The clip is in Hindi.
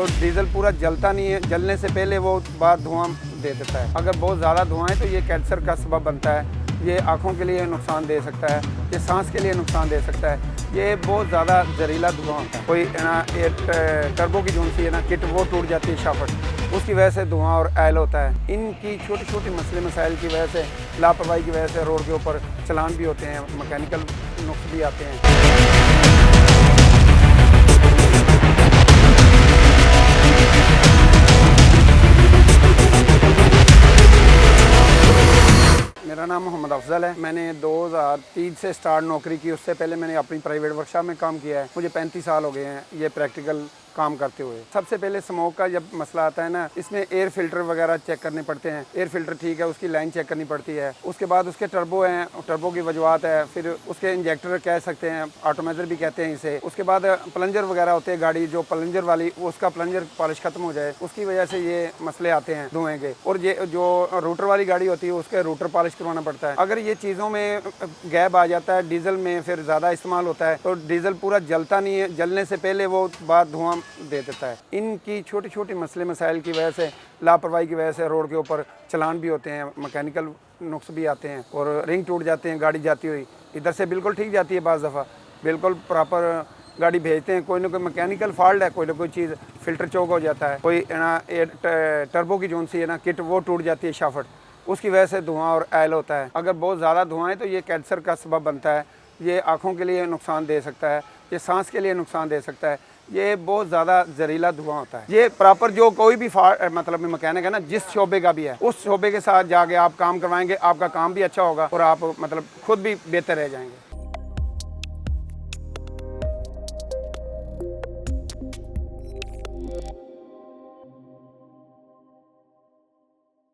तो डीजल पूरा जलता नहीं है, जलने से पहले वो बाहर धुआं दे देता है। अगर बहुत ज़्यादा धुआं है तो ये कैंसर का सबब बनता है, ये आँखों के लिए नुकसान दे सकता है, ये सांस के लिए नुकसान दे सकता है। ये बहुत ज़्यादा जहरीला धुआं होता है। कोई ना टर्बो की जोन सी है ना किट, वो टूट जाती है शाफट, उसकी वजह से धुआं और ऑयल होता है। इनकी छोटी छोटी मसले मसाइल की वजह से, लापरवाही की वजह से रोड के ऊपर चलान भी होते हैं, मैकेनिकल नुक्स भी आते हैं। मेरा नाम मोहम्मद अफजल है। मैंने 2003 से स्टार्ट नौकरी की। उससे पहले मैंने अपनी प्राइवेट वर्कशॉप में काम किया है। मुझे 35 साल हो गए हैं ये प्रैक्टिकल काम करते हुए। सबसे पहले स्मोक का जब मसला आता है ना, इसमें एयर फिल्टर वगैरह चेक करने पड़ते हैं। एयर फिल्टर ठीक है, उसकी लाइन चेक करनी पड़ती है। उसके बाद उसके टर्बो हैं, टर्बो की वजूहत है। फिर उसके इंजेक्टर कह सकते हैं, ऑटोमाइजर भी कहते हैं इसे। उसके बाद प्लंजर वगैरह होते हैं गाड़ी, जो प्लंजर वाली, उसका प्लंजर पॉलिश खत्म हो जाए, उसकी वजह से ये मसले आते हैं धुएं के। और ये जो रूटर वाली गाड़ी होती है उसके रूटर पॉलिश करवाना पड़ता है। अगर ये चीज़ों में गैप आ जाता है, डीजल में फिर ज़्यादा इस्तेमाल होता है, तो डीजल पूरा जलता नहीं है, जलने से पहले वो बाहर धुआं दे देता है। इनकी छोटी छोटी मसले मसाइल की वजह से, लापरवाही की वजह से रोड के ऊपर चलान भी होते हैं, मैकेनिकल नुक्स भी आते हैं और रिंग टूट जाते हैं गाड़ी जाती हुई। इधर से बिल्कुल ठीक जाती है, बाज़ दफ़ा बिल्कुल प्रॉपर गाड़ी भेजते हैं, कोई ना कोई मैकेनिकल फॉल्ट है, कोई ना कोई चीज़ फिल्टर चौक हो जाता है, कोई ना टर्बो की जोन सी है ना किट, वो टूट जाती है शाफट, उसकी वजह से धुआं और ऑयल होता है। अगर बहुत ज़्यादा धुआं है तो ये कैंसर का सबब बनता है, ये आँखों के लिए नुकसान दे सकता है, ये सांस के लिए नुकसान दे सकता है। ये बहुत ज़्यादा जहरीला धुआं होता है। ये प्रॉपर जो कोई भी मतलब मैकेनिक है ना, जिस शोबे का भी है, उस शोबे के साथ जाके आप काम करवाएंगे, आपका काम भी अच्छा होगा और आप मतलब खुद भी बेहतर रह जाएंगे।